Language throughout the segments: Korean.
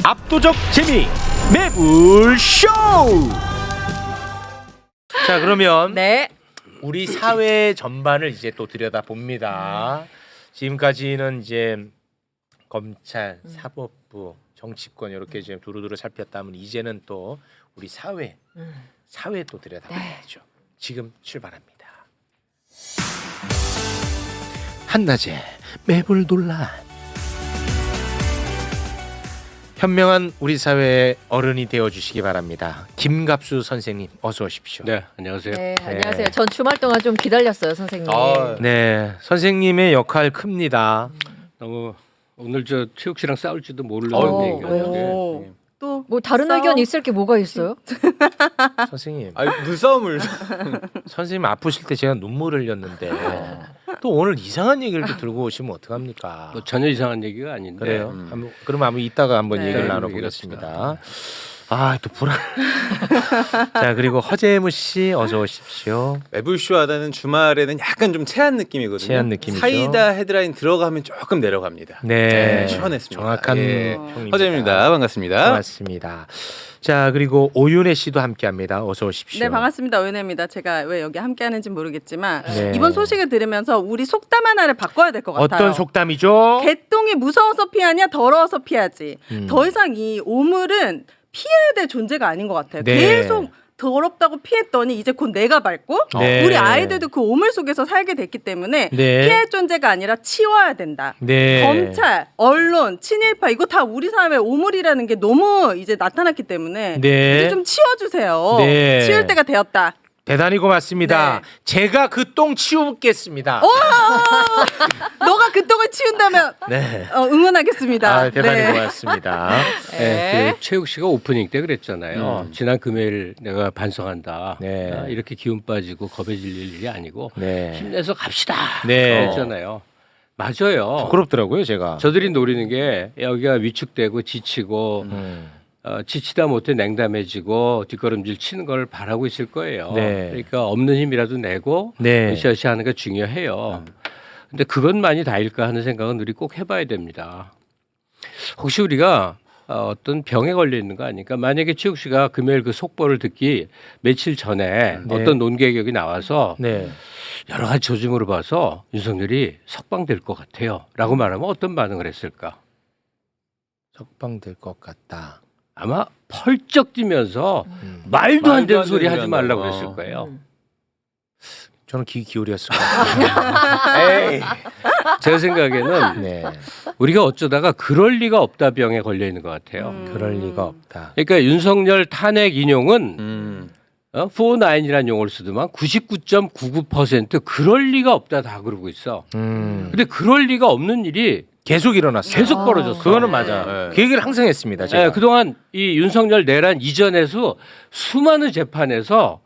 압도적 재미 매불쇼. 자, 그러면 네. 우리 사회 전반을 이제 또 들여다봅니다. 지금까지는 이제 검찰, 사법부, 정치권 이렇게 지금 두루두루 살폈다면 이제는 또 우리 사회 또 들여다봐야죠. 지금 출발합니다. 한낮에 매불 논란. 현명한 우리 사회의 어른이 되어주시기 바랍니다. 김갑수 선생님 어서 오십시오. 네, 안녕하세요. 네, 안녕하세요. 전 주말 동안 좀 기다렸어요, 선생님. 네, 선생님의 역할 큽니다. 너무 오늘 저 최욱 씨랑 싸울지도 모르려는 얘기가 또 뭐 다른 의견 있을 게 뭐가 있어요? 선생님, 눈싸움을 선생님 아프실 때 제가 눈물을 흘렸는데 또 오늘 이상한 얘기를 또 들고 오시면 어떡합니까? 뭐 전혀 이상한 얘기가 아닌데. 그래요? 그럼 이따가 한번 네. 얘기를 나눠보겠습니다. 아, 또 불안. 자, 그리고 허재무 씨 어서 오십시오. 매불쇼 하다는 주말에는 약간 좀 체한 느낌이거든요. 체한 느낌이죠. 사이다 헤드라인 들어가면 조금 내려갑니다. 네, 시원했습니다. 정확한 예. 평입니다. 허재입니다. 반갑습니다. 고맙습니다. 자, 그리고 오윤혜 씨도 함께합니다. 어서 오십시오. 네, 반갑습니다. 오윤혜입니다. 제가 왜 여기 함께하는지 모르겠지만 네. 이번 소식을 들으면서 우리 속담 하나를 바꿔야 될 것 같아요. 어떤 속담이죠? 개똥이 무서워서 피하냐 더러워서 피하지. 음. 더 이상 이 오물은 피해야 될 존재가 아닌 것 같아요. 네. 계속 더럽다고 피했더니 이제 곧 내가 밟고 네. 우리 아이들도 그 오물 속에서 살게 됐기 때문에 네. 피할 존재가 아니라 치워야 된다. 네. 검찰, 언론, 친일파 이거 다 우리 사회의 오물이라는 게 너무 이제 나타났기 때문에 네. 이제 좀 치워주세요. 네. 치울 때가 되었다. 대단히 고맙습니다. 네. 제가 그 똥 치우겠습니다. 너가 그 똥을 치운다면 네. 응원하겠습니다. 아, 대단히 네. 고맙습니다. 네, 그 최욱 씨가 오프닝 때 그랬잖아요. 지난 금요일 내가 반성한다. 네. 아, 이렇게 기운 빠지고 겁에 질릴 일이 아니고 네. 힘내서 갑시다. 네. 그랬잖아요. 맞아요. 부끄럽더라고요, 제가. 저들이 노리는 게 여기가 위축되고 지치고 지치다 못해 냉담해지고 뒷걸음질 치는 걸 바라고 있을 거예요. 네. 그러니까 없는 힘이라도 내고 네. 으쌰으쌰 하는 게 중요해요. 근데 그것만이 다일까 하는 생각은 우리 꼭 해봐야 됩니다. 혹시 우리가 어떤 병에 걸려 있는 거 아닐까? 만약에 최욱 씨가 금요일 그 속보를 듣기 며칠 전에 네. 어떤 논객역이 나와서 네. 여러 가지 조짐으로 봐서 윤석열이 석방될 것 같아요. 라고 말하면 어떤 반응을 했을까? 석방될 것 같다. 아마 펄쩍 뛰면서 말도 안 되는 소리 하지 말라고 그랬을 거예요. 저는 귀 기울였을 것 같아요. 에이. 제 생각에는 네. 우리가 어쩌다가 그럴 리가 없다 병에 걸려 있는 것 같아요. 그럴 리가 없다. 그러니까 윤석열 탄핵 인용은 4-9이라는 용어를 쓰더만 99.99% 그럴 리가 없다 다 그러고 있어. 근데 그럴 리가 없는 일이 계속 일어났어요. 계속 벌어졌어. 그거는 맞아. 네. 그 얘기를 항상 했습니다. 제가. 네, 그동안 이 윤석열 내란 이전에서 수많은 재판에서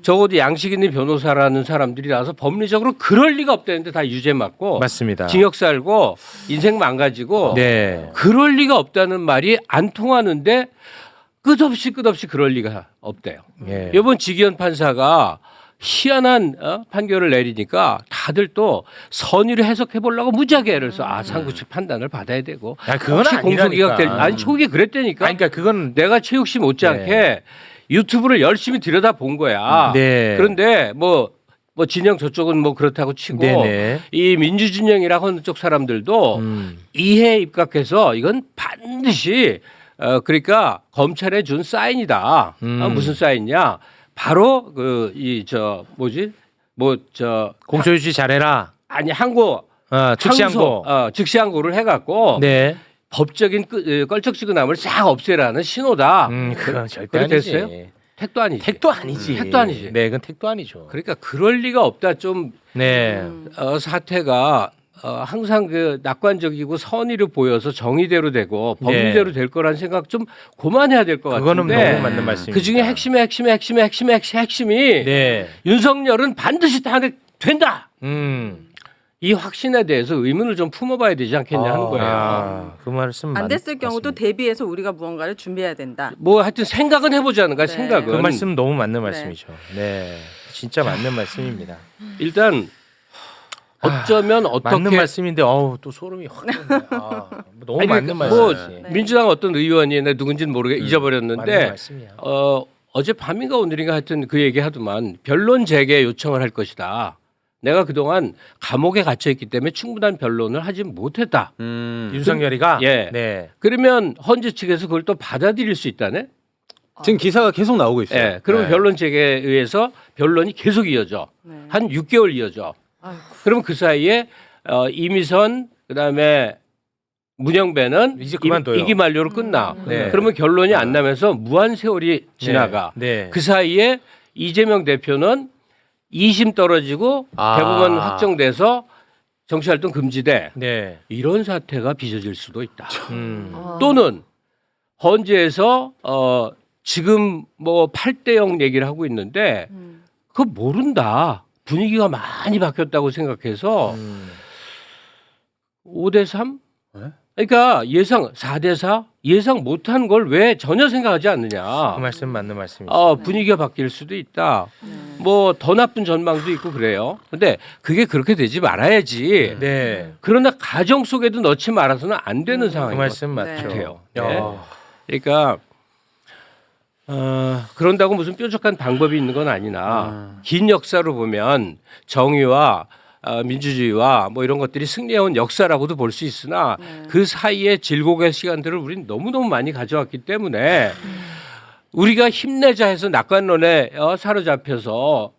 적어도 양식 있는 변호사라는 사람들이 나와서 법리적으로 그럴 리가 없다는데 다 유죄 맞고 맞습니다. 징역 살고 인생 망가지고 네. 그럴 리가 없다는 말이 안 통하는데 끝없이 그럴 리가 없대요. 예. 이번 지기현 판사가 희한한 판결을 내리니까 다들 또 선의를 해석해 보려고 무지하게 애를 써. 상구치 판단을 받아야 되고. 아, 그건 혹시 공소기각 될 아니라니까. 아니 초기에 그랬다니까. 아니, 그러니까 그건 내가 최욱 씨 못지않게 네. 유튜브를 열심히 들여다 본 거야. 네. 그런데 뭐 진영 저쪽은 뭐 그렇다고 치고 네네. 이 민주진영이라 하는 쪽 사람들도 이해에 입각해서 이건 반드시 그러니까 검찰에 준 사인이다. 무슨 사인이냐? 바로 공소유지 잘해라. 아니 항고 즉시항고. 즉시항고를 해갖고 네. 법적인 껄쩍지근함을 싹 없애라는 신호다. 그건 절대 그렇게 아니지. 됐어요? 택도 아니지. 택도 아니지. 택도 아니지. 네, 그건 택도 아니죠. 그러니까 그럴 리가 없다. 좀 네. 사태가 항상 그 낙관적이고 선의를 보여서 정의대로 되고 법리대로 될 거라는 생각 좀 고만해야 될 것 같은데. 그거는 너무 맞는 말씀입니다. 그 중에 핵심이 네. 윤석열은 반드시 탄핵된다. 이 확신에 대해서 의문을 좀 품어봐야 되지 않겠냐 하는 거예요. 그 말씀 안 됐을 경우도 대비해서 우리가 무언가를 준비해야 된다. 뭐 하여튼 생각은 해보자는 거야. 네. 생각은. 그 말씀 너무 맞는 말씀이죠. 네. 진짜 맞는 말씀입니다. 일단 어쩌면 어떻게 맞는 말씀인데 또 소름이 확 돋네. 너무 아니, 맞는 뭐 말씀이지. 네. 민주당 어떤 의원이 내 누군지는 모르게 맞는 잊어버렸는데 말씀이야. 어제 밤인가 오늘인가 하여튼 그 얘기 하더만 변론 재개 요청을 할 것이다. 내가 그동안 감옥에 갇혀 있기 때문에 충분한 변론을 하지 못했다. 윤석열이가 예. 네. 그러면 헌재 측에서 그걸 또 받아들일 수 있다네. 지금 기사가 계속 나오고 있어요. 예. 그러면 네. 변론 재개에 의해서 변론이 계속 이어져. 네. 한 6개월 이어져. 아이고. 그러면 그 사이에 이미선 그다음에 문영배는 이제 그만둬요. 이기 만료로 끝나. 네. 그러면 결론이 안 나면서 무한 세월이 지나가. 네. 그 사이에 이재명 대표는 2심 떨어지고 대법원 확정돼서 정치활동 금지돼. 네. 이런 사태가 빚어질 수도 있다. 아. 또는 헌재에서 지금 뭐 8대0 얘기를 하고 있는데 그거 모른다. 분위기가 많이 바뀌었다고 생각해서 5대3? 네? 그러니까 예상 4대4 예상 못한 걸 왜 전혀 생각하지 않느냐. 그 말씀 맞는 말씀이죠. 분위기가 바뀔 수도 있다. 뭐 더 나쁜 전망도 있고 그래요. 근데 그게 그렇게 되지 말아야지. 네. 그러나 가정 속에도 넣지 말아서는 안 되는 상황인 그 것 말씀 맞죠. 같아요. 야. 네. 그러니까 그런다고 무슨 뾰족한 방법이 있는 건 아니나 긴 역사로 보면 정의와 민주주의와 뭐 이런 것들이 승리해온 역사라고도 볼 수 있으나 그 사이에 질곡의 시간들을 우리는 너무너무 많이 가져왔기 때문에 우리가 힘내자 해서 낙관론에 사로잡혀서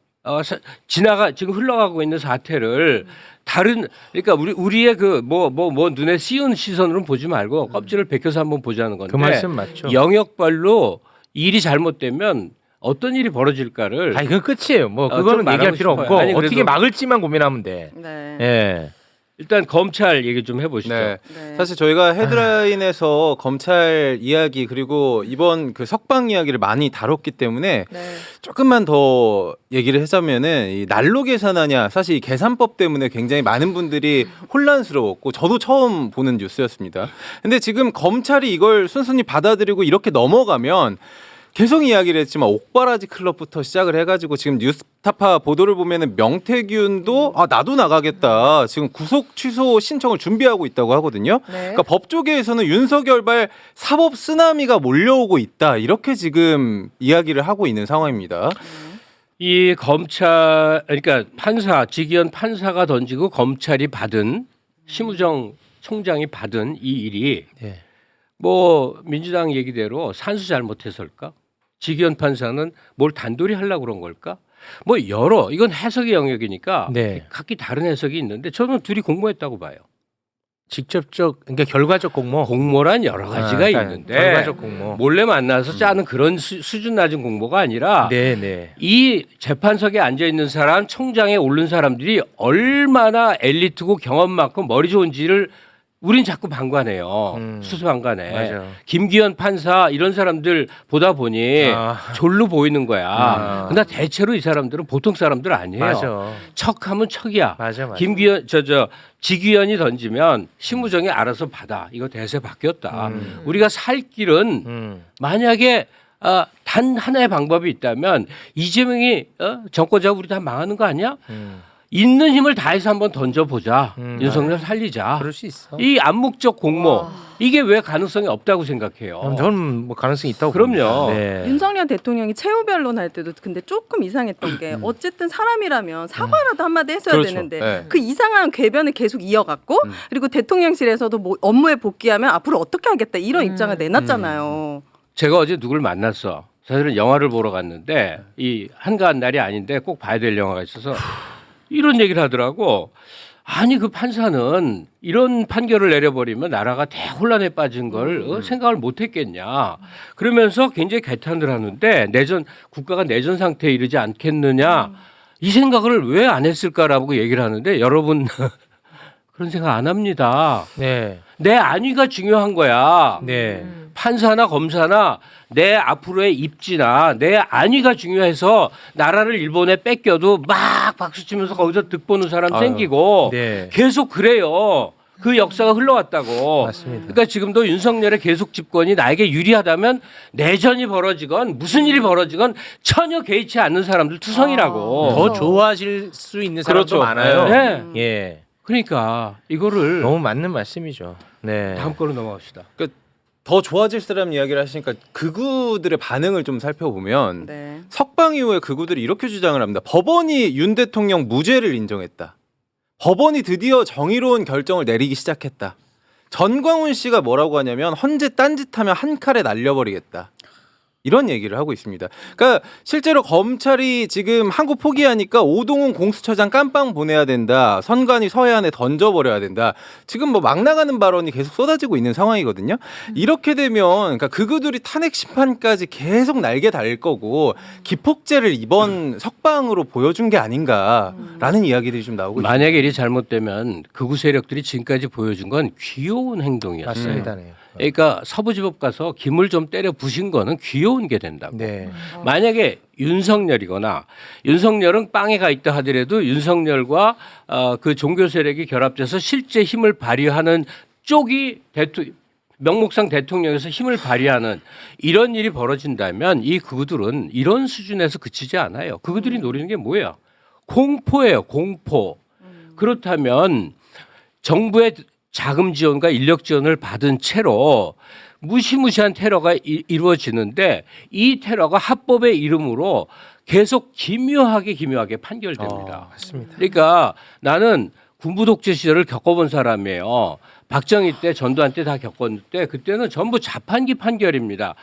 지금 흘러가고 있는 사태를 다른 그러니까 우리의 그 뭐 눈에 씌운 시선으로 보지 말고 껍질을 벗겨서 한번 보자는 건데 그 말씀 맞죠. 영역별로 일이 잘못되면 어떤 일이 벌어질까를 아니 그 끝이에요. 뭐 좀 그거는 말하고 얘기할 필요 싶어요. 없고 아니, 어떻게 그래도- 막을지만 고민하면 돼. 네. 예. 일단 검찰 얘기 좀 해보시죠. 네. 네. 사실 저희가 헤드라인에서 검찰 이야기 그리고 이번 그 석방 이야기를 많이 다뤘기 때문에 네. 조금만 더 얘기를 하자면은 이 난로 계산하냐 사실 이 계산법 때문에 굉장히 많은 분들이 혼란스러웠고 저도 처음 보는 뉴스였습니다. 근데 지금 검찰이 이걸 순순히 받아들이고 이렇게 넘어가면 계속 이야기를 했지만 옥바라지 클럽부터 시작을 해가지고 지금 뉴스타파 보도를 보면은 명태균도 나도 나가겠다 지금 구속 취소 신청을 준비하고 있다고 하거든요. 네. 그러니까 법조계에서는 윤석열발 사법 쓰나미가 몰려오고 있다 이렇게 지금 이야기를 하고 있는 상황입니다. 이 검찰 그러니까 판사 지기현 판사가 던지고 검찰이 받은 심우정 총장이 받은 이 일이 네. 뭐 민주당 얘기대로 산수 잘못해서일까? 지기현 판사는 뭘 단돌이 하려고 그런 걸까? 뭐 이건 해석의 영역이니까 네. 각기 다른 해석이 있는데 저는 둘이 공모했다고 봐요. 직접적 그러니까 결과적 공모. 공모란 여러 가지가 그러니까 있는데 결과적 공모. 몰래 만나서 짜는 그런 수준 낮은 공모가 아니라 네, 네. 이 재판석에 앉아 있는 사람, 총장에 오른 사람들이 얼마나 엘리트고 경험 많고 머리 좋은지를 우린 자꾸 방관해요. 수수방관해. 맞아. 김기현 판사 이런 사람들 보다 보니 졸로 보이는 거야. 근데 대체로 이 사람들은 보통 사람들 아니에요. 맞아. 척하면 척이야. 맞아. 김기현 지기현이 던지면 심우정이 알아서 받아. 이거 대세 바뀌었다. 우리가 살 길은 만약에 단 하나의 방법이 있다면 이재명이 정권자고 우리 다 망하는 거 아니야? 있는 힘을 다해서 한번 던져보자. 윤석열 살리자. 그럴 수 있어. 이 암묵적 공모 이게 왜 가능성이 없다고 생각해요? 저는 뭐 가능성이 있다고 그럼요. 봅니다. 네. 윤석열 대통령이 최후 변론할 때도 근데 조금 이상했던 게 어쨌든 사람이라면 사과라도 한마디 했어야 그렇죠. 되는데 네. 그 이상한 궤변을 계속 이어갔고 그리고 대통령실에서도 뭐 업무에 복귀하면 앞으로 어떻게 하겠다 이런 입장을 내놨잖아요. 제가 어제 누굴 만났어. 사실은 영화를 보러 갔는데 이 한가한 날이 아닌데 꼭 봐야 될 영화가 있어서 이런 얘기를 하더라고. 아니 그 판사는 이런 판결을 내려버리면 나라가 대혼란에 빠진 걸 생각을 못했겠냐. 그러면서 굉장히 개탄을 하는데 국가가 내전 상태에 이르지 않겠느냐. 이 생각을 왜 안 했을까라고 얘기를 하는데 여러분 그런 생각 안 합니다. 네. 내 안위가 중요한 거야. 네. 판사나 검사나 내 앞으로의 입지나 내 안위가 중요해서 나라를 일본에 뺏겨도 막 박수치면서 거기서 득보는 사람 생기고 네. 계속 그래요. 그 역사가 흘러왔다고. 맞습니다. 그러니까 지금도 윤석열의 계속 집권이 나에게 유리하다면 내전이 벌어지건 무슨 일이 벌어지건 전혀 개의치 않는 사람들 투성이라고. 더 좋아질 수 있는 사람도 그렇죠. 많아요. 네. 예, 그러니까 이거를 너무 맞는 말씀이죠. 네. 다음 거로 넘어갑시다. 더 좋아질 사람 이야기를 하시니까 극우들의 반응을 좀 살펴보면 네. 석방 이후에 극우들이 이렇게 주장을 합니다. 법원이 윤 대통령 무죄를 인정했다. 법원이 드디어 정의로운 결정을 내리기 시작했다. 전광훈 씨가 뭐라고 하냐면 헌재 딴짓하면 한 칼에 날려버리겠다. 이런 얘기를 하고 있습니다. 그러니까 실제로 검찰이 지금 한국 포기하니까 오동훈 공수처장 깜빵 보내야 된다. 선관위 서해안에 던져버려야 된다. 지금 뭐 막 나가는 발언이 계속 쏟아지고 있는 상황이거든요. 이렇게 되면 그러니까 극우들이 탄핵 심판까지 계속 날개 달릴 거고 기폭제를 이번 석방으로 보여준 게 아닌가라는 이야기들이 좀 나오고 있습니다. 만약에 일이 잘못되면 극우 세력들이 지금까지 보여준 건 귀여운 행동이었어요. 맞습니다. 네. 그러니까 서부지법 가서 김을 좀 때려 부신 거는 귀여운 게 된다고. 네. 만약에 윤석열이거나 윤석열은 빵에 가 있다 하더라도 윤석열과 그 종교 세력이 결합돼서 실제 힘을 발휘하는 쪽이 명목상 대통령에서 힘을 발휘하는 이런 일이 벌어진다면 이 그들은 이런 수준에서 그치지 않아요. 그들이 노리는 게 뭐예요? 공포예요. 공포. 그렇다면 정부의 자금 지원과 인력 지원을 받은 채로 무시무시한 테러가 이루어지는데 이 테러가 합법의 이름으로 계속 기묘하게 판결됩니다. 맞습니다. 그러니까 나는 군부 독재 시절을 겪어본 사람이에요. 박정희 때 전두환 때 다 겪었는데 그때는 전부 자판기 판결입니다.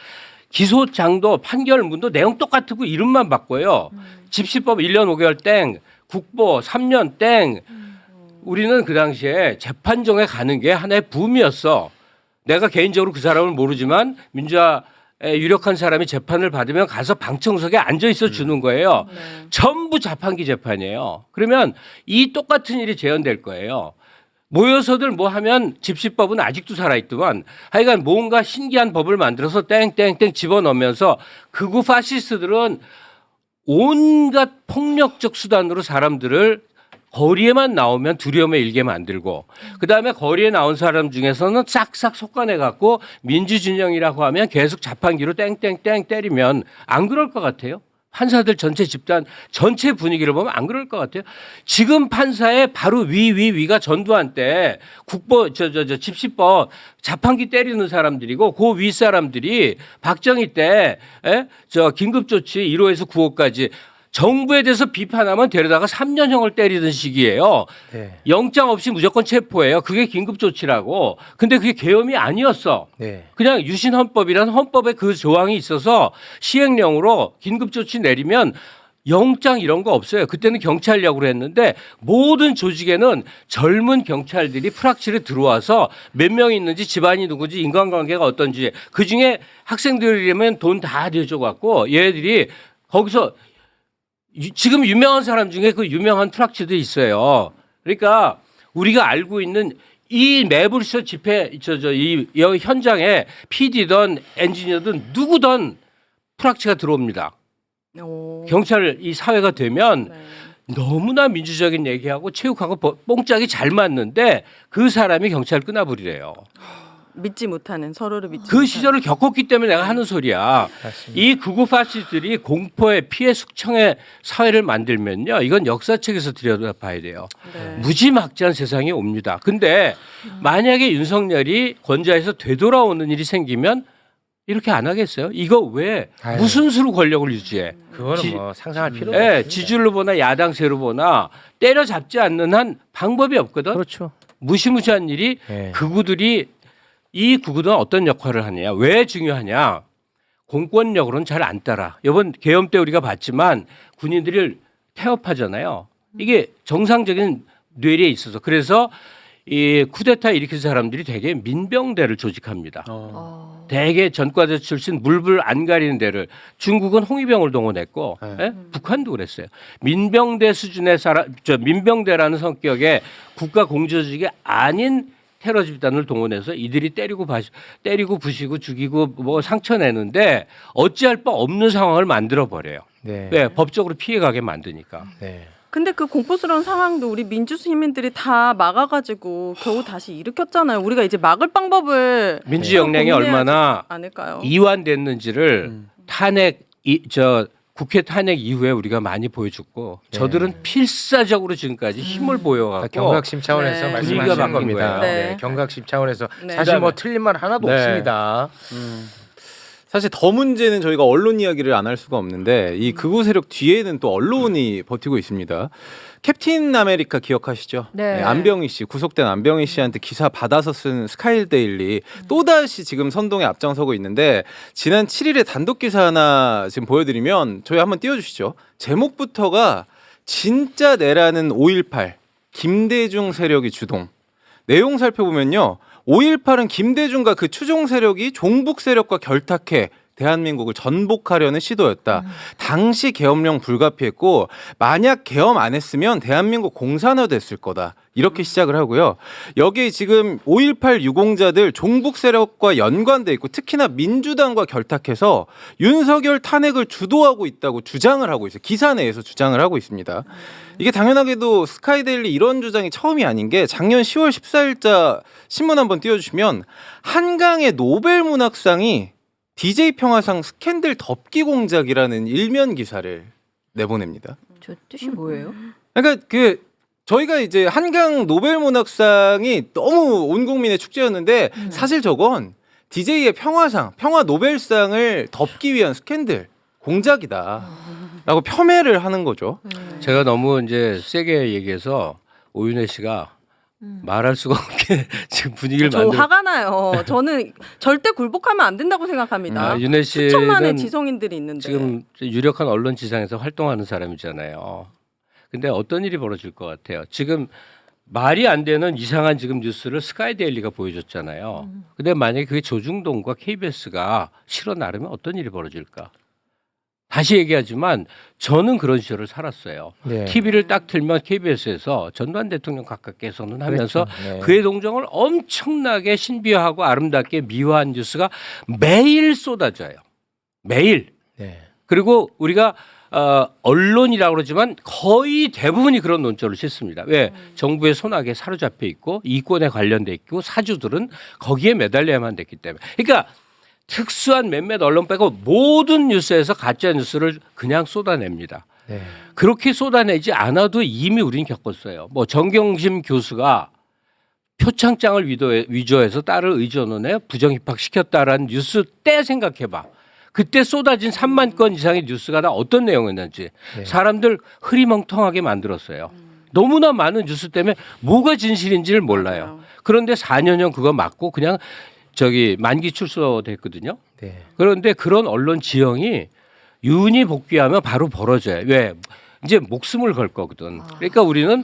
기소장도 판결문도 내용 똑같고 이름만 바꿔요. 집시법 1년 5개월 땡, 국보 3년 땡. 우리는 그 당시에 재판정에 가는 게 하나의 붐이었어. 내가 개인적으로 그 사람을 모르지만 민주화에 유력한 사람이 재판을 받으면 가서 방청석에 앉아 있어 주는 거예요. 전부 자판기 재판이에요. 그러면 이 똑같은 일이 재현될 거예요. 모여서들 뭐 하면 집시법은 아직도 살아있더만 하여간 뭔가 신기한 법을 만들어서 땡땡땡 집어넣으면서 극우 파시스트들은 온갖 폭력적 수단으로 사람들을 거리에만 나오면 두려움에 일게 만들고 그다음에 거리에 나온 사람 중에서는 싹싹 솎아내갖고 민주진영이라고 하면 계속 자판기로 땡땡땡 때리면 안 그럴 것 같아요? 판사들 전체 집단 전체 분위기를 보면 안 그럴 것 같아요. 지금 판사의 바로 위가 전두환 때 국보 집시법 자판기 때리는 사람들이고 그 위 사람들이 박정희 때 긴급조치 1호에서 9호까지 정부에 대해서 비판하면 데려다가 3년형을 때리던 시기예요. 네. 영장 없이 무조건 체포해요. 그게 긴급조치라고. 근데 그게 계엄이 아니었어. 네. 그냥 유신헌법이라는 헌법에 그 조항이 있어서 시행령으로 긴급조치 내리면 영장 이런 거 없어요. 그때는 경찰력으로 했는데 모든 조직에는 젊은 경찰들이 프락실에 들어와서 몇 명 있는지 집안이 누구지 인간관계가 어떤지 그중에 학생들이라면 돈 다 내줘갖고 얘들이 거기서 지금 유명한 사람 중에 그 유명한 프락치도 있어요. 그러니까 우리가 알고 있는 이 매불쇼 집회 이 현장에 PD든 엔지니어든 누구든 프락치가 들어옵니다. 오. 경찰 이 사회가 되면 네. 너무나 민주적인 얘기하고 체육하고 뽕짝이 잘 맞는데 그 사람이 경찰 끊어버리래요. 믿지 못하는 서로를 믿지 그 못하는. 시절을 겪었기 때문에 내가 하는 소리야. 맞습니다. 이 극우 파시스트들이 공포의 피해 숙청의 사회를 만들면요. 이건 역사책에서 들여다봐야 돼요. 네. 무지막지한 세상이 옵니다. 근데 만약에 윤석열이 권좌에서 되돌아오는 일이 생기면 이렇게 안 하겠어요? 이거 왜 아유. 무슨 수로 권력을 유지해? 그거는 뭐 상상할 필요가 예, 없습니다. 지지율로 보나 야당세로 보나 때려잡지 않는 한 방법이 없거든. 그렇죠. 무시무시한 일이 네. 극우들이 이 극우들은 어떤 역할을 하느냐? 왜 중요하냐? 공권력으로는 잘 안 따라. 이번 계엄 때 우리가 봤지만 군인들을 태업하잖아요. 이게 정상적인 뇌리에 있어서 그래서 이 쿠데타 일으킨 사람들이 되게 민병대를 조직합니다. 대개 전과자 출신 물불 안 가리는 데를 중국은 홍위병을 동원했고 예? 북한도 그랬어요. 민병대 수준의 민병대라는 성격의 국가 공조직이 아닌 테러 집단을 동원해서 이들이 때리고 부시고 죽이고 뭐 상처 내는데 어찌할 바 없는 상황을 만들어 버려요. 네. 왜 법적으로 피해가게 만드니까. 네. 근데 그 공포스러운 상황도 우리 민주 시민들이 다 막아가지고 겨우 다시 일으켰잖아요. 우리가 이제 막을 방법을 민주 역량이 고민해야지 얼마나 않을까요? 이완됐는지를 국회 탄핵 이후에 우리가 많이 보여줬고 저들은 필사적으로 지금까지 힘을 보여갖고 경각심 차원에서 네. 말씀하시는 분위기가 바뀐 겁니다. 거예요. 네. 네. 경각심 차원에서 네. 사실 뭐 틀린 말 하나도 네. 없습니다. 사실 더 문제는 저희가 언론 이야기를 안 할 수가 없는데 이 극우 세력 뒤에는 또 언론이 버티고 있습니다. 캡틴 아메리카 기억하시죠? 네. 안병희 씨, 구속된 안병희 씨한테 기사 받아서 쓴 스카이데일리 또다시 지금 선동에 앞장서고 있는데 지난 7일에 단독 기사 하나 지금 보여드리면 저희 한번 띄워주시죠. 제목부터가 진짜 내라는 5.18 김대중 세력이 주동. 내용 살펴보면요. 5.18은 김대중과 그 추종 세력이 종북 세력과 결탁해 대한민국을 전복하려는 시도였다. 당시 계엄령 불가피했고 만약 계엄 안 했으면 대한민국 공산화됐을 거다. 이렇게 시작을 하고요. 여기에 지금 5.18 유공자들 종북 세력과 연관돼 있고 특히나 민주당과 결탁해서 윤석열 탄핵을 주도하고 있다고 주장을 하고 있어요. 기사 내에서 주장을 하고 있습니다. 이게 당연하게도 스카이데일리 이런 주장이 처음이 아닌 게 작년 10월 14일자 신문 한번 띄워주시면 한강의 노벨문학상이 DJ 평화상 스캔들 덮기 공작이라는 일면 기사를 내보냅니다. 저 뜻이 뭐예요? 그러니까 저희가 이제 한강 노벨문학상이 너무 온 국민의 축제였는데 사실 저건 DJ의 평화 노벨상을 덮기 위한 스캔들 공작이다라고 폄훼를 하는 거죠. 제가 너무 이제 세게 얘기해서 오윤혜 씨가 말할 수가 없게 지금 분위기를 저 만들어. 화가 나요. 저는 절대 굴복하면 안 된다고 생각합니다. 윤혜 수천만의 씨는 지성인들이 있는데 지금 유력한 언론 지상에서 활동하는 사람이잖아요. 근데 어떤 일이 벌어질 것 같아요? 지금 말이 안 되는 이상한 지금 뉴스를 스카이데일리가 보여줬잖아요. 근데 만약에 그게 조중동과 KBS가 실어 나르면 어떤 일이 벌어질까? 다시 얘기하지만 저는 그런 시절을 살았어요. 네. TV를 딱 틀면 KBS에서 전두환 대통령 가깝게서는 하면서 그렇죠. 네. 그의 동정을 엄청나게 신비화하고 아름답게 미화한 뉴스가 매일 쏟아져요. 매일. 네. 그리고 우리가 언론이라고 그러지만 거의 대부분이 그런 논조를 싣습니다. 왜? 정부의 손아귀에 사로잡혀 있고 이권에 관련돼 있고 사주들은 거기에 매달려야만 됐기 때문에. 그러니까 특수한 몇몇 언론 빼고 모든 뉴스에서 가짜 뉴스를 그냥 쏟아냅니다. 네. 그렇게 쏟아내지 않아도 이미 우린 겪었어요. 뭐 정경심 교수가 표창장을 위조해서 딸을 의전원에 부정 입학시켰다라는 뉴스 때 생각해봐. 그때 쏟아진 3만 건 이상의 뉴스가 다 어떤 내용이었는지 네. 사람들 흐리멍텅하게 만들었어요. 너무나 많은 뉴스 때문에 뭐가 진실인지를 몰라요. 맞아요. 그런데 4년형 그거 맞고 그냥 만기 출소됐거든요. 네. 그런데 그런 언론 지형이 윤이 복귀하면 바로 벌어져요. 왜? 이제 목숨을 걸 거거든. 그러니까 우리는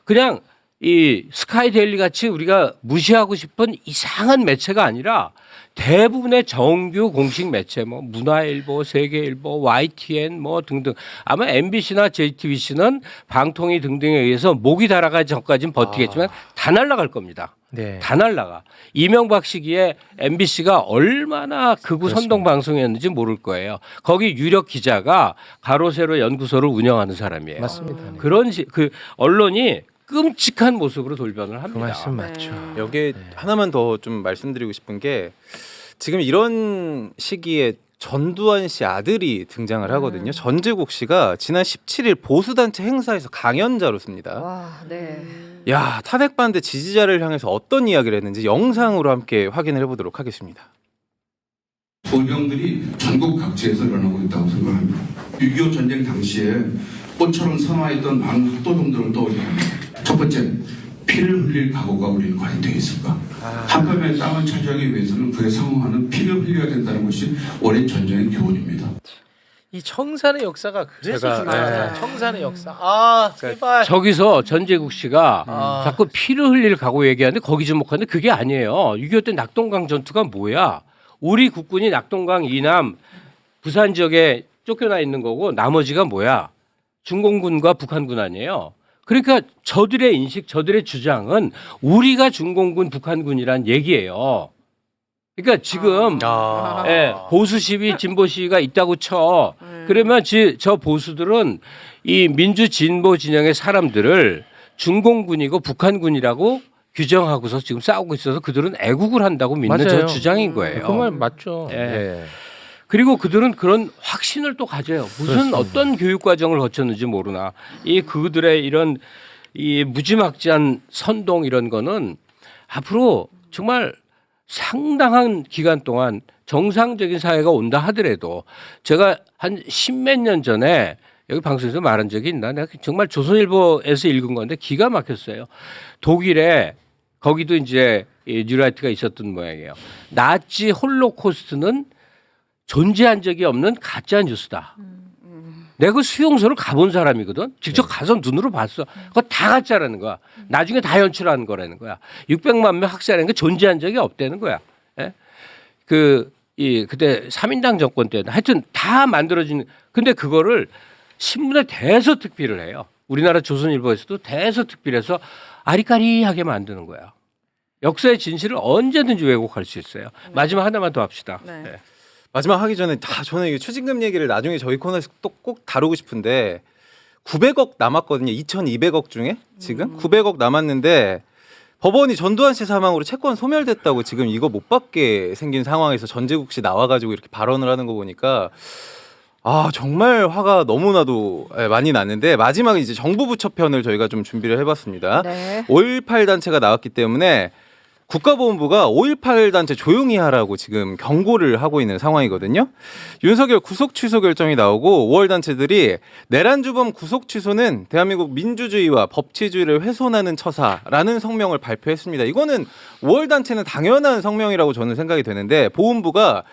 그냥 이 스카이데일리 같이 우리가 무시하고 싶은 이상한 매체가 아니라 대부분의 정규 공식 매체, 뭐 문화일보, 세계일보, YTN 뭐 등등 아마 MBC나 JTBC는 방통위 등등에 의해서 목이 달아가기 전까지는 버티겠지만 다 날아갈 겁니다. 네. 다 날라가. 이명박 시기에 MBC가 얼마나 극우 선동 방송이었는지 모를 거예요. 거기 유력 기자가 가로세로 연구소를 운영하는 사람이에요. 맞습니다. 네. 그 언론이 끔찍한 모습으로 돌변을 그 합니다. 말씀 맞죠. 여기에 하나만 더 좀 말씀드리고 싶은 게 지금 이런 시기에 전두환 씨 아들이 등장을 하거든요. 전재국 씨가 지난 17일 보수단체 행사에서 강연자로 씁니다. 와, 네. 야, 탄핵 반대 지지자를 향해서 어떤 이야기를 했는지 영상으로 함께 확인을 해보도록 하겠습니다. 불병들이 전국 각지에서 일어나고 있다고 생각합니다. 6.25 전쟁 당시에 꽃처럼 선화했던 많은 학도병들을 떠올리게 합니다. 첫 번째, 피를 흘릴 각오가 우리는 과연 되어 있을까? 한밤의 땅을 차지하기 위해서는 그에 상응하는 피를 흘려야 된다는 것이 오랜 전쟁의 교훈입니다. 이 청산의 역사가 그래서 제가, 중요하다. 네. 청산의 역사. 아, 제발. 저기서 전재국 씨가 아. 자꾸 피를 흘릴 각오 얘기하는데 거기 주목하는데 그게 아니에요. 6.25 때 낙동강 전투가 뭐야? 우리 국군이 낙동강 이남 부산 지역에 쫓겨나 있는 거고 나머지가 뭐야? 중공군과 북한군 아니에요. 그러니까 저들의 인식, 저들의 주장은 우리가 중공군, 북한군이란 얘기예요. 그러니까 지금 아. 예, 보수 시위, 진보 시위가 있다고 쳐. 그러면 저 보수들은 이 민주 진보 진영의 사람들을 중공군이고 북한군이라고 규정하고서 지금 싸우고 있어서 그들은 애국을 한다고 믿는 맞아요. 저 주장인 거예요. 그 말 맞죠. 예. 예. 그리고 그들은 그런 확신을 또 가져요. 무슨 그렇습니다. 어떤 교육 과정을 거쳤는지 모르나 이 그들의 이런 이 무지막지한 선동 이런 거는 앞으로 정말 상당한 기간 동안 정상적인 사회가 온다 하더라도 제가 한 십몇 년 전에 여기 방송에서 말한 적이 있나? 내가 정말 조선일보에서 읽은 건데 기가 막혔어요. 독일에 거기도 이제 이 뉴라이트가 있었던 모양이에요. 나치 홀로코스트는 존재한 적이 없는 가짜 뉴스다. 내가 그 수용소를 가본 사람이거든. 직접 가서 눈으로 봤어. 그거 다 가짜라는 거야. 나중에 다 연출하는 거라는 거야. 600만 명 학살하는 게 존재한 적이 없다는 거야. 예? 그때 3인당 정권 때는 하여튼 다 만들어진. 근데 그거를 신문에 대서특필을 해요. 우리나라 조선일보에서도 대서특필해서 아리까리하게 만드는 거야. 역사의 진실을 언제든지 왜곡할 수 있어요. 마지막 하나만 더 합시다. 네. 네. 마지막 하기 전에 저는 이 추징금 얘기를 나중에 저희 코너에서 또 꼭 다루고 싶은데 900억 남았거든요. 2,200억 중에 지금 900억 남았는데 법원이 전두환 씨 사망으로 채권 소멸됐다고 지금 이거 못 받게 생긴 상황에서 전재국 씨 나와가지고 이렇게 발언을 하는 거 보니까 아 정말 화가 너무나도 많이 났는데 마지막에 이제 정부 부처 편을 저희가 좀 준비를 해봤습니다. 네. 5.18 단체가 나왔기 때문에 국가보훈부가 5.18 단체 조용히 하라고 지금 경고를 하고 있는 상황이거든요. 윤석열 구속 취소 결정이 나오고 5월 단체들이 내란주범 구속 취소는 대한민국 민주주의와 법치주의를 훼손하는 처사라는 성명을 발표했습니다. 이거는 5월 단체는 당연한 성명이라고 저는 생각이 되는데 보훈부가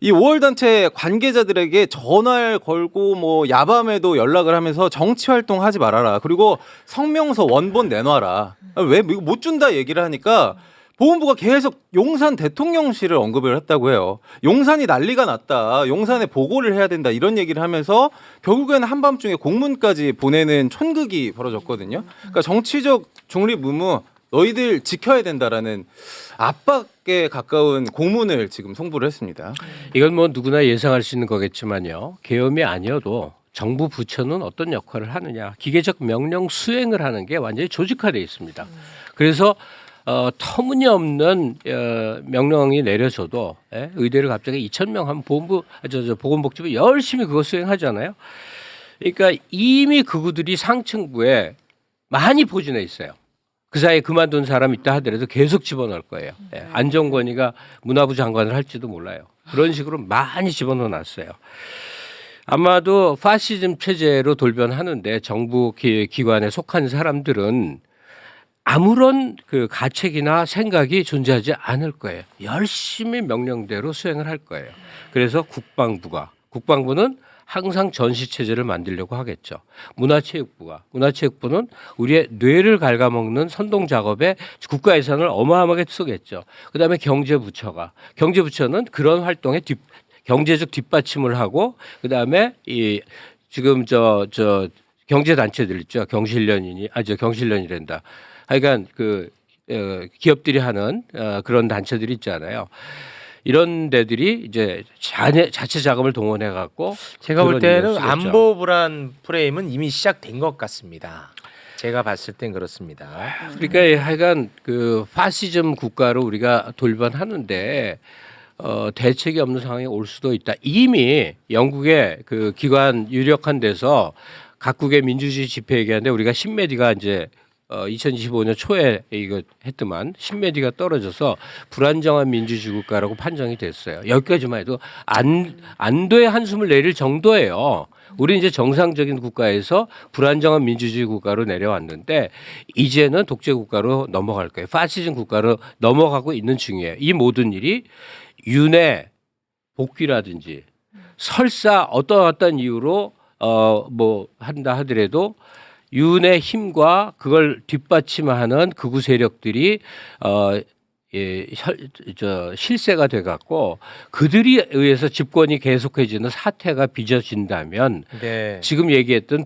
이 5월 단체 관계자들에게 전화를 걸고 뭐 야밤에도 연락을 하면서 정치 활동하지 말아라. 그리고 성명서 원본 내놔라. 왜 이거 못 준다 얘기를 하니까 보훈부가 계속 용산 대통령실을 언급을 했다고 해요. 용산이 난리가 났다. 용산에 보고를 해야 된다. 이런 얘기를 하면서 결국에는 한밤중에 공문까지 보내는 촌극이 벌어졌거든요. 그러니까 정치적 중립 의무 너희들 지켜야 된다라는 압박에 가까운 공문을 지금 송부를 했습니다. 이건 뭐 누구나 예상할 수 있는 거겠지만요. 계엄이 아니어도 정부 부처는 어떤 역할을 하느냐. 기계적 명령 수행을 하는 게 완전히 조직화되어 있습니다. 그래서 터무니없는 명령이 내려져도 의대를 갑자기 2,000명 하면 보건복지부 열심히 그거 수행하잖아요. 그러니까 이미 그구들이 상층부에 많이 포진해 있어요. 그 사이에 그만둔 사람 있다 하더라도 계속 집어넣을 거예요. 안정권이가 문화부 장관을 할지도 몰라요. 그런 식으로 많이 집어넣어 놨어요. 아마도 파시즘 체제로 돌변하는데 정부 기관에 속한 사람들은 아무런 그 가책이나 생각이 존재하지 않을 거예요. 열심히 명령대로 수행을 할 거예요. 그래서 국방부는 항상 전시 체제를 만들려고 하겠죠. 문화체육부는 우리의 뇌를 갉아먹는 선동 작업에 국가 예산을 어마어마하게 쓰겠죠. 그다음에 경제부처는 그런 활동에 경제적 뒷받침을 하고 그다음에 지금 저 경제단체들 있죠. 경실련이란다. 하여간 기업들이 하는 그런 단체들이 있잖아요. 이런 데들이 이제 자체 자금을 동원해 갖고 제가 볼 때는 쓰겠죠. 안보 불안 프레임은 이미 시작된 것 같습니다. 제가 봤을 땐 그렇습니다. 그러니까 하여간 그 파시즘 국가로 우리가 돌변하는데 대책이 없는 상황이 올 수도 있다. 이미 영국의 그 기관 유력한 데서 각국의 민주주의 집회 얘기하는데 우리가 신메디가 이제 2025년 초에 이거 했더만 신메디가 떨어져서 불안정한 민주주의 국가라고 판정이 됐어요. 여기까지만 해도 안도의 한숨을 내릴 정도예요. 우리 이제 정상적인 국가에서 불안정한 민주주의 국가로 내려왔는데 이제는 독재 국가로 넘어갈 거예요. 파시즘 국가로 넘어가고 있는 중이에요. 이 모든 일이 윤회 복귀라든지 설사 어떤 이유로 뭐 한다 하더라도 윤의 힘과 그걸 뒷받침하는 극우 세력들이 실세가 돼갖고 그들이 의해서 집권이 계속해지는 사태가 빚어진다면 네. 지금 얘기했던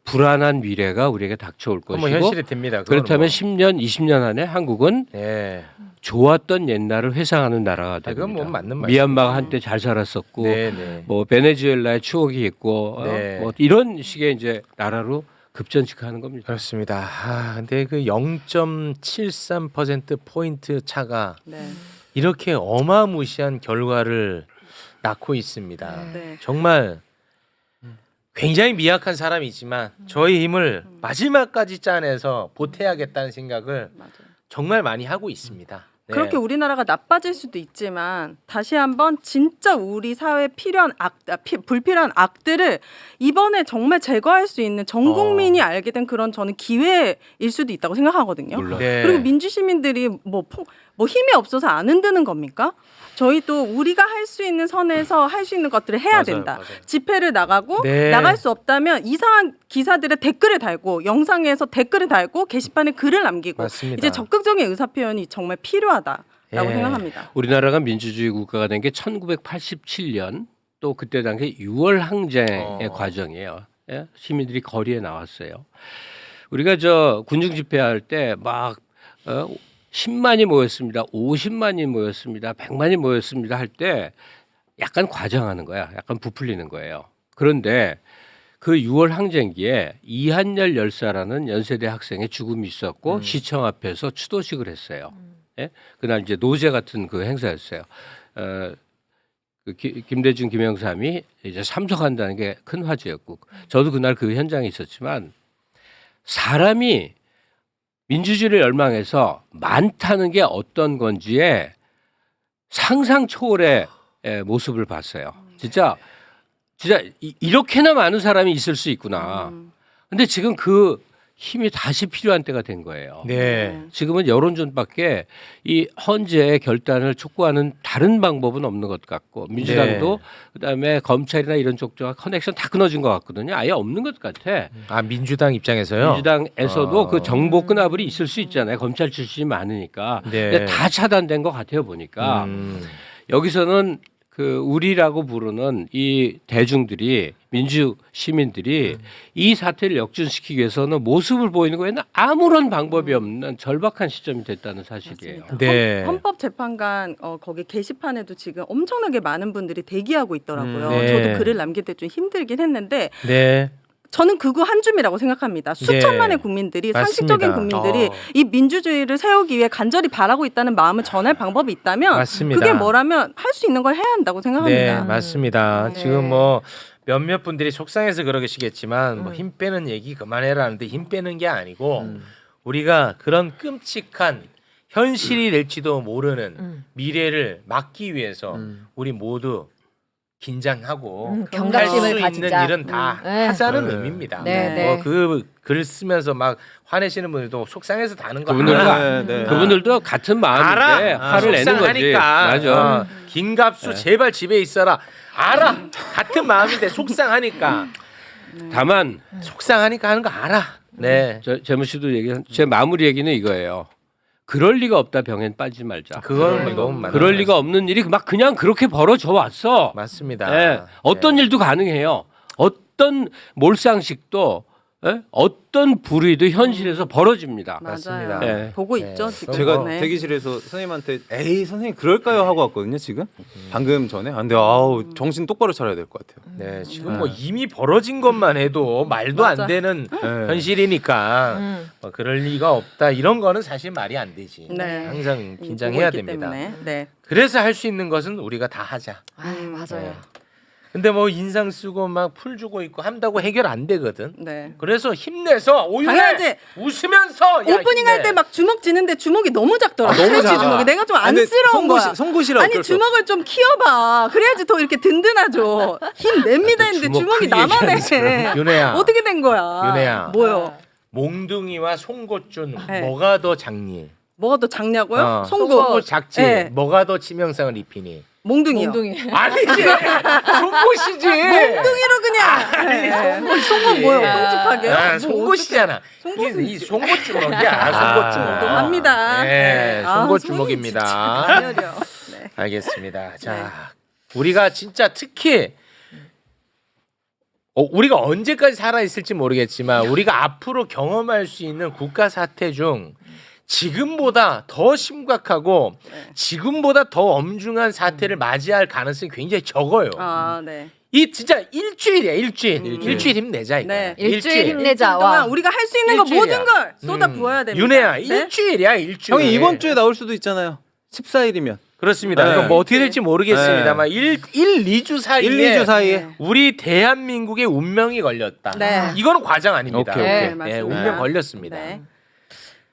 불안한 미래가 우리에게 닥쳐올 뭐 것이고 현실이 됩니다. 그거는 그렇다면 뭐. 10년, 20년 안에 한국은 네. 좋았던 옛날을 회상하는 나라가 됩니다. 그건 뭐 맞는 말이죠. 미얀마가 한때 잘 살았었고 네, 네. 뭐 베네수엘라의 추억이 있고 네. 뭐 이런 식의 이제 나라로 급전직하는 겁니다. 그렇습니다. 근데 그 0.73% 포인트 차가 네. 이렇게 어마무시한 결과를 낳고 있습니다. 네. 정말 굉장히 미약한 사람이지만 저희 힘을 마지막까지 짜내서 보태야겠다는 생각을 맞아요. 정말 많이 하고 있습니다. 네. 그렇게 우리나라가 나빠질 수도 있지만 다시 한번 진짜 우리 사회에 필요한 불필요한 악들을 이번에 정말 제거할 수 있는 전 국민이 알게 된 그런 저는 기회일 수도 있다고 생각하거든요. 물론. 네. 그리고 민주 시민들이 뭐 힘이 없어서 안 흔드는 겁니까? 저희도 우리가 할 수 있는 선에서 할 수 있는 것들을 해야 맞아요, 된다. 맞아요. 집회를 나가고 네. 나갈 수 없다면 이상한 기사들의 댓글을 달고 영상에서 댓글을 달고 게시판에 글을 남기고 맞습니다. 이제 적극적인 의사 표현이 정말 필요하다라고 예. 생각합니다. 우리나라가 민주주의 국가가 된 게 1987년 또 그때 당시 6월 항쟁의 과정이에요. 예? 시민들이 거리에 나왔어요. 우리가 저 군중 집회할 때 막 10만이 모였습니다. 50만이 모였습니다. 100만이 모였습니다. 할 때 약간 과장하는 거야. 약간 부풀리는 거예요. 그런데 그 6월 항쟁기에 이한열 열사라는 연세대 학생의 죽음이 있었고 시청 앞에서 추도식을 했어요. 예? 그날 이제 노제 같은 그 행사였어요. 김대중, 김영삼이 이제 참석한다는 게 큰 화제였고, 저도 그날 그 현장에 있었지만 사람이 민주주의를 열망해서 많다는 게 어떤 건지에 상상 초월의 모습을 봤어요. 진짜 이렇게나 많은 사람이 있을 수 있구나. 근데 지금 그 힘이 다시 필요한 때가 된 거예요. 네. 지금은 여론전밖에 이 헌재의 결단을 촉구하는 다른 방법은 없는 것 같고 민주당도 그다음에 검찰이나 이런 쪽과 커넥션 다 끊어진 것 같거든요. 아예 없는 것 같아. 민주당 입장에서요. 민주당에서도 그 정보 끈합이 있을 수 있잖아요. 검찰 출신이 많으니까. 네. 근데 다 차단된 것 같아요. 보니까 여기서는 그 우리라고 부르는 이 대중들이 민주 시민들이 이 사태를 역전시키기 위해서는 모습을 보이는 거에는 아무런 방법이 없는 절박한 시점이 됐다는 사실이에요. 네. 헌법재판관 거기 게시판에도 지금 엄청나게 많은 분들이 대기하고 있더라고요. 네. 저도 글을 남길 때 좀 힘들긴 했는데 네. 저는 그거 한 줌이라고 생각합니다. 수천만의 국민들이 상식적인 맞습니다. 국민들이 이 민주주의를 세우기 위해 간절히 바라고 있다는 마음을 전할 방법이 있다면 맞습니다. 그게 뭐라면 할 수 있는 걸 해야 한다고 네, 생각합니다. 맞습니다. 네. 지금 뭐 몇몇 분들이 속상해서 그러시겠지만 뭐 힘 빼는 얘기 그만해라는데 힘 빼는 게 아니고 우리가 그런 끔찍한 현실이 될지도 모르는 미래를 막기 위해서 우리 모두 긴장하고 경각심을 할 수 가지자. 있는 일은 다 네. 하자는 의미입니다. 네, 네. 그 글 쓰면서 막 화내시는 분들도 속상해서 다는 거 그분들도 알아. 그분들도 같은 마음인데 알아. 화를 내는 거지. 속상하니까. 맞아. 김갑수 제발 집에 있어라. 알아. 같은 마음인데 속상하니까. 다만 속상하니까 하는 거 알아. 네. 재무 씨도 얘기한 제 마무리 얘기는 이거예요. 그럴 리가 없다 병엔 빠지지 말자. 그건 뭐 너무 많아. 그럴 리가 없는 일이 막 그냥 그렇게 벌어져 왔어. 맞습니다. 예. 어떤 네. 일도 가능해요. 어떤 몰상식도 어떤 불의도 현실에서 벌어집니다. 맞아요. 맞습니다. 네. 보고 네. 있죠 지금. 제가 네. 대기실에서 선생님한테 에이 선생님 그럴까요 하고 왔거든요 지금 방금 전에. 근데 정신 똑바로 차려야 될 것 같아요. 네, 지금 뭐 이미 벌어진 것만 해도 말도 맞아. 안 되는 네. 현실이니까 뭐 그럴 리가 없다 이런 거는 사실 말이 안 되지. 네. 항상 보고 긴장해야 있기 됩니다. 때문에. 네. 그래서 할 수 있는 것은 우리가 다 하자. 맞아요. 네. 근데 뭐 인상 쓰고 막 풀 주고 있고 한다고 해결 안 되거든. 네. 그래서 힘내서 오히려 당연하지. 웃으면서 야, 오프닝 할 힘내. 때 막 주먹 쥐는데 주먹이 너무 작더라. 너무 스트레치 작아. 주먹이 내가 좀 근데 안쓰러운 거야. 송곳이라 아니 주먹을 좀 키워봐. 그래야지 더 이렇게 든든하죠. 힘 냅니다 했는데 주먹 주먹이 크기 나만해. 얘기하는 윤혜야. 어떻게 된 거야? 윤혜야. 뭐요? 몽둥이와 송곳줄 네. 뭐가 더 작니? 뭐가 더 작냐고요? 송구. 송곳 작지. 네. 뭐가 더 치명상을 입히니? 몽둥이요. 몽둥이. 아니지. 송곳이지. 몽둥이로 그냥. 네. 송곳 뭐요? 똥집하게. 아, 송곳이잖아. 송곳은 이 송곳 주먹이야. 송곳 주먹. 합니다. 네, 아, 송곳 손이 주먹입니다. 진짜 가녀려. 네. 알겠습니다. 자, 우리가 진짜 특히 우리가 언제까지 살아 있을지 모르겠지만 우리가 앞으로 경험할 수 있는 국가 사태 중 지금보다 더 심각하고 지금보다 더 엄중한 사태를 맞이할 가능성이 굉장히 적어요. 아, 네. 이 진짜 일주일이야, 일주일 힘내자 이거. 네. 일주일 힘내자. 일주일 동안 와. 우리가 할 수 있는 거 일주일이야. 모든 걸 쏟아 부어야 됩니다. 윤혜야, 네? 일주일이야, 일주일. 형이 이번 주에 나올 수도 있잖아요. 14일이면. 그렇습니다. 네. 이거 뭐 어떻게 될지 모르겠습니다만 2주 사이에 1, 2주 사이에. 네. 우리 대한민국의 운명이 걸렸다. 네. 이거는 과장 아닙니다. 오케이, 오케이. 네, 네, 맞습니다. 운명 걸렸습니다. 네.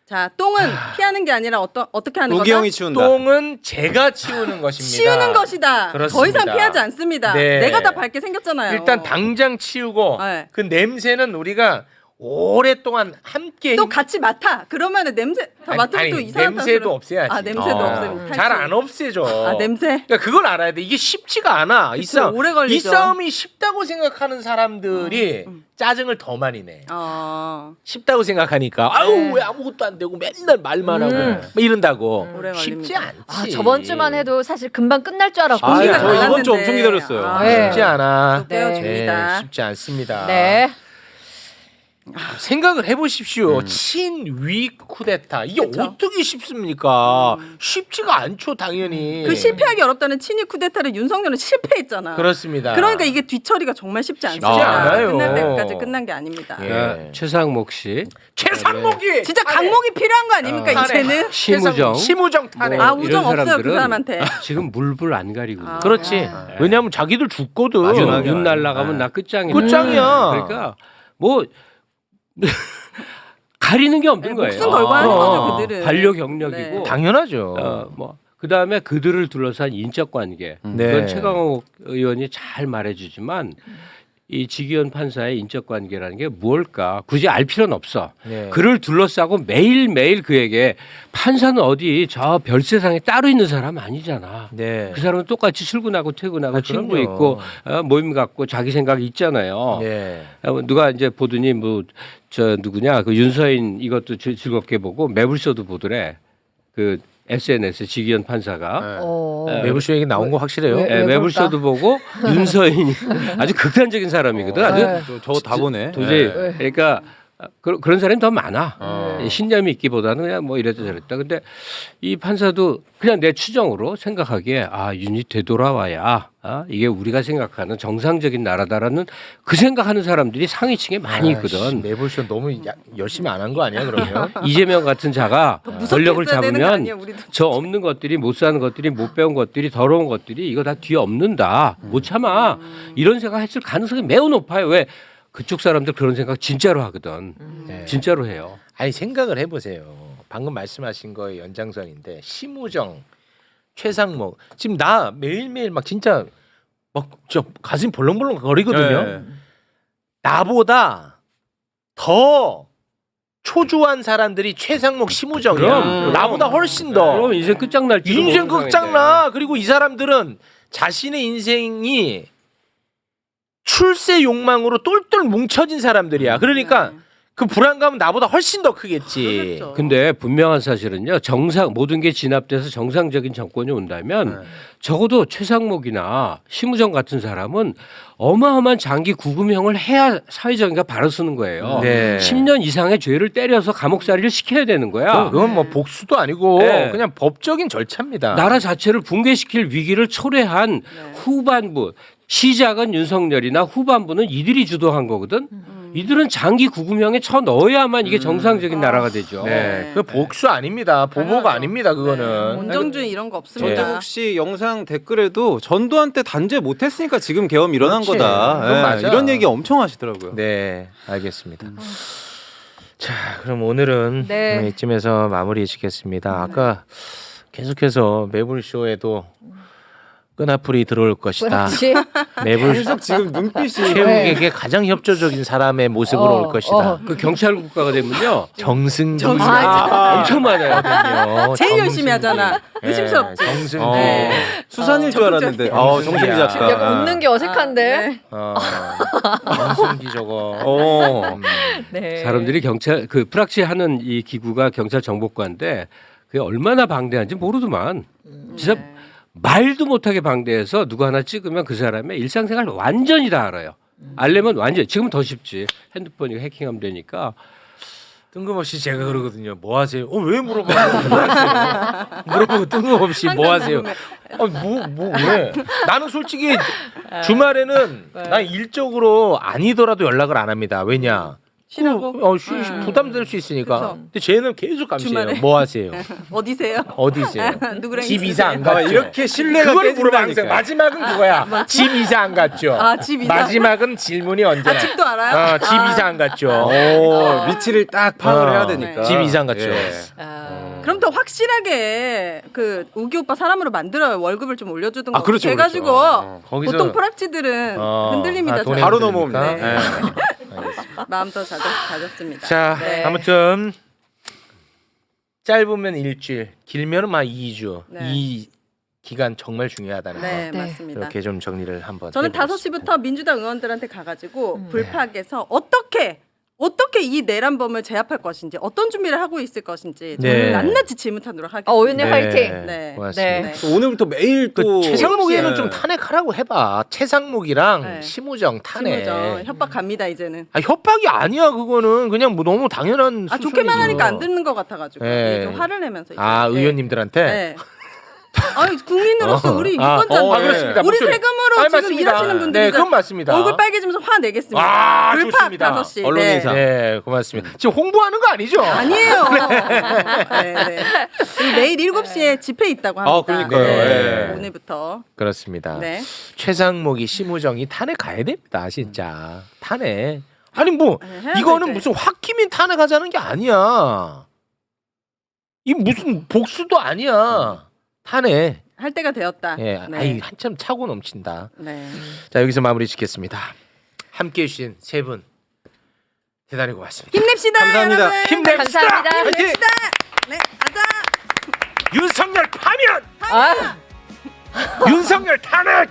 자, 똥은 피하는 게 아니라 어떻게 하는 우기 거다? 형이 치운다. 똥은 제가 치우는 것입니다. 치우는 것이다. 그렇습니다. 더 이상 피하지 않습니다. 네. 내가 다 밝게 생겼잖아요. 일단 당장 치우고 네. 그 냄새는 우리가 오랫동안 함께 또 같이 맡아. 그러면은 냄새 다 맡으면 또 이상하다. 냄새도 없애야지. 아, 냄새도 없애면 잘 안 없애져. 아, 냄새. 그러니까 그걸 알아야 돼. 이게 쉽지가 않아. 이 그쵸, 싸움. 오래 걸리죠. 이 싸움이 쉽다고 생각하는 사람들이 짜증을 더 많이 내. 쉽다고 생각하니까 아우 네. 왜 아무것도 안 되고 맨날 말만 하고 막 이런다고. 오래 쉽지 걸립니다. 않지. 아, 저번 주만 해도 사실 금방 끝날 줄 알았고. 아, 공기가 저 이번 주 달랐는데. 엄청 기다렸어요. 아, 네. 쉽지 않아. 또 떼어줍니다. 쉽지 않습니다. 네. 생각을 해보십시오. 친위 쿠데타 이게 그쵸. 어떻게 쉽습니까? 쉽지가 않죠, 당연히. 그 실패하기 어렵다는 친위 쿠데타를 윤석열은 실패했잖아. 그렇습니다. 그러니까 이게 뒤처리가 정말 쉽지 않습니다. 쉽지 않아요. 끝날 때까지 끝난 게 아닙니다. 예. 그러니까 최상목 씨, 최상목이 진짜 강목이 필요한 거 아닙니까 이제는? 심우정, 심우정 타네. 뭐 아, 우정 이런 없어요, 그 사람들은 사람한테. 지금 물불 안 가리고. 아. 그렇지. 왜냐하면 자기들 죽거든. 윤, 윤 날라가면 나 끝장이야. 끝장이야. 그러니까 뭐 가리는 게 없는 거예요. 목숨 걸고 하는 그럼. 거죠 그들은. 반려 경력이고. 네. 당연하죠. 뭐 그다음에 그들을 둘러싼 인적 관계. 네. 그건 최강욱 의원이 잘 말해주지만 이 지기현 판사의 인적 관계라는 게 무엇일까? 굳이 알 필요는 없어. 네. 그를 둘러싸고 매일매일 그에게 판사는 어디 저 별세상에 따로 있는 사람 아니잖아. 네. 그 사람은 똑같이 출근하고 퇴근하고 아, 친구 그럼요. 있고 모임 갖고 자기 생각이 있잖아요. 네. 누가 이제 보더니 뭐 저 누구냐 그 윤서인 이것도 즐겁게 보고 매불쇼도 보더래. 그 SNS에 지기현 판사가 매부쇼 얘기 나온 거 확실해요. 왜? 예, 매불쇼도 보고 윤서인이 아주 극단적인 사람이거든. 아주 저거 다 보네. 도저히 네. 그러니까 그런 사람이 더 많아. 어. 신념이 있기보다는 그냥 뭐 이랬다 저랬다. 근데 이 판사도 그냥 내 추정으로 생각하기에 아 윤이 되돌아와야 이게 우리가 생각하는 정상적인 나라다라는 그 생각하는 사람들이 상위층에 많이 있거든. 매부쇼 너무 열심히 안 한 거 아니야 그러면? 이재명 같은 자가 권력을 했어야 되는 거 잡으면 아니에요, 우리도. 저 없는 것들이 못 사는 것들이 못 배운 것들이 더러운 것들이 이거 다 뒤에 없는다. 못 참아. 이런 생각했을 가능성이 매우 높아요. 왜? 그쪽 사람들 그런 생각 진짜로 하거든. 네. 진짜로 해요. 아니 생각을 해보세요. 방금 말씀하신 거의 연장선인데 심우정, 최상목 지금 나 매일매일 막 진짜 막 저 가슴이 벌렁벌렁 거리거든요. 네. 나보다 더 초조한 사람들이 최상목, 심우정이야. 그럼. 나보다 훨씬 더. 그럼 인생 끝장날 줄 인생 끝장나. 그리고 이 사람들은 자신의 인생이 출세 욕망으로 똘똘 뭉쳐진 사람들이야. 그러니까 그 불안감은 나보다 훨씬 더 크겠지. 그렇겠죠. 근데 분명한 사실은요. 모든 게 진압돼서 정상적인 정권이 온다면 적어도 최상목이나 심우정 같은 사람은 어마어마한 장기 구금형을 해야 사회적인가 바로 쓰는 거예요. 네. 10년 이상의 죄를 때려서 감옥살이를 시켜야 되는 거야. 그건 뭐 복수도 아니고 네. 그냥 법적인 절차입니다. 나라 자체를 붕괴시킬 위기를 초래한 후반부 시작은 윤석열이나 후반부는 이들이 주도한 거거든. 이들은 장기 구금형에 쳐 넣어야만 이게 정상적인 나라가 되죠. 네, 그 복수 아닙니다. 보복 아닙니다. 그거는. 온정주의 이런 거 없습니다. 전태국 씨 영상 댓글에도 전두환 때 단죄 못했으니까 지금 계엄 일어난 그렇지. 거다. 그건 맞아. 이런 얘기 엄청 하시더라고요. 네, 알겠습니다. 자, 그럼 오늘은 네. 이쯤에서 마무리 짓겠습니다. 아까 계속해서 매불쇼에도 끈앞풀이 들어올 것이다. 그렇지. 맵을 계속 지금 눈빛이 최욱에게 가장 협조적인 사람의 모습으로 올 것이다. 그 경찰 국가가 되면요 정승기 엄청 많아요. 거든요. 제일 열심히 하잖아. 의심스럽지. 정승기. 수산일 줄 알았는데 정승기 작가. 약간 웃는 게 어색한데. 정승기 저거. 네. 사람들이 경찰 그 프락치 하는 이 기구가 경찰 정보과인데 그게 얼마나 방대한지 모르더만. 진짜 말도 못하게 방대해서 누구 하나 찍으면 그 사람의 일상생활 완전히 다 알아요. 알려면 완전. 지금은 더 쉽지. 핸드폰이 해킹하면 되니까. 뜬금없이 제가 그러거든요. 뭐 하세요? 왜 물어봐요? 뭐 하세요? 물어보고 뜬금없이 뭐 하세요? 왜? 나는 솔직히 주말에는 난 일적으로 아니더라도 연락을 안 합니다. 왜냐? 쉬라고. 부담될 수 있으니까. 그쵸. 근데 쟤는 계속 감시해요. 주말에? 뭐 하세요? 어디세요? 어디세요? 누구랑 집 있으세요? 이사 안 갔죠? 이렇게 신뢰가 그걸 물어봐 항상. 깨진다니까. 마지막은 그거야. 집 이사 안 갔죠? 집 이사. 마지막은 질문이 언제나. 집도 알아요? 집 이사 안 갔죠? 위치를 딱 파악을 해야 되니까. 네. 집 이사 안 갔죠? 그럼 더 확실하게 그 우기 오빠 사람으로 만들어요. 월급을 좀 올려주든가. 아, 그렇죠, 해가지고 그렇죠. 거기서 보통 프락치들은 흔들립니다. 돈에 바로 흔들립니까? 넘어오는데. 마음 더 가졌습니다. 자, 네. 아무튼 짧으면 일주일, 길면은 막 2주. 네. 이 기간 정말 중요하다는 네, 거. 맞습니다. 이렇게 좀 정리를 한번. 저는 해보겠습니다. 5시부터 민주당 의원들한테 가가지고 불파악에서 어떻게 이 내란범을 제압할 것인지 어떤 준비를 하고 있을 것인지 네. 저는 낱낱이 질문하도록 하겠습니다. 의원님 화이팅. 네. 고맙습니다. 네. 오늘부터 매일 그 또 최상목에는 네. 좀 탄핵하라고 해봐. 최상목이랑 네. 심우정 탄핵. 심우정 협박 갑니다 이제는. 협박이 아니야 그거는 그냥 뭐 너무 당연한 수순이죠. 좋게만 하니까 안 듣는 것 같아가지고 네. 좀 화를 내면서. 이제. 아 네. 의원님들한테. 네. 아니 국민으로서 우리 유권자들 그렇습니다. 우리 목소리. 세금으로 아니, 지금 맞습니다. 일하시는 분들이 네, 그건 맞습니다. 얼굴 빨개지면서 화 내겠습니다. 불팍 좋습니다. 5시. 언론 네. 인사. 네, 고맙습니다. 지금 홍보하는 거 아니죠? 아니에요. 네. 그리고 내일 7시에 집회 있다고 합니다. 그러니까요. 네. 오늘부터. 그렇습니다. 네. 최상목이 심우정이 탄핵 가야 됩니다. 진짜 탄핵. 아니 뭐 해야죠, 이거는 이제. 무슨 홧김인 탄핵하자는 게 아니야. 이 무슨 복수도 아니야. 탄핵. 할 때가 되었다. 예, 네. 아이 한참 차고 넘친다. 네. 자 여기서 마무리 짓겠습니다. 함께해 주신 세 분 대단히 고맙습니다. 힘냅시다. 감사합니다. 여러분. 힘냅시다. 감사합니다. 화이팅! 힘냅시다. 네, 가자. 윤석열 파면. 아, 윤석열 탄핵.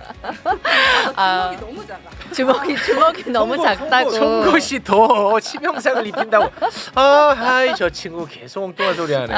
주먹이 너무 작아. 주먹이 너무 작다고. 송곳이 더 치명상을 입힌다고. 아이 저 친구 계속 엉뚱한 소리 하네.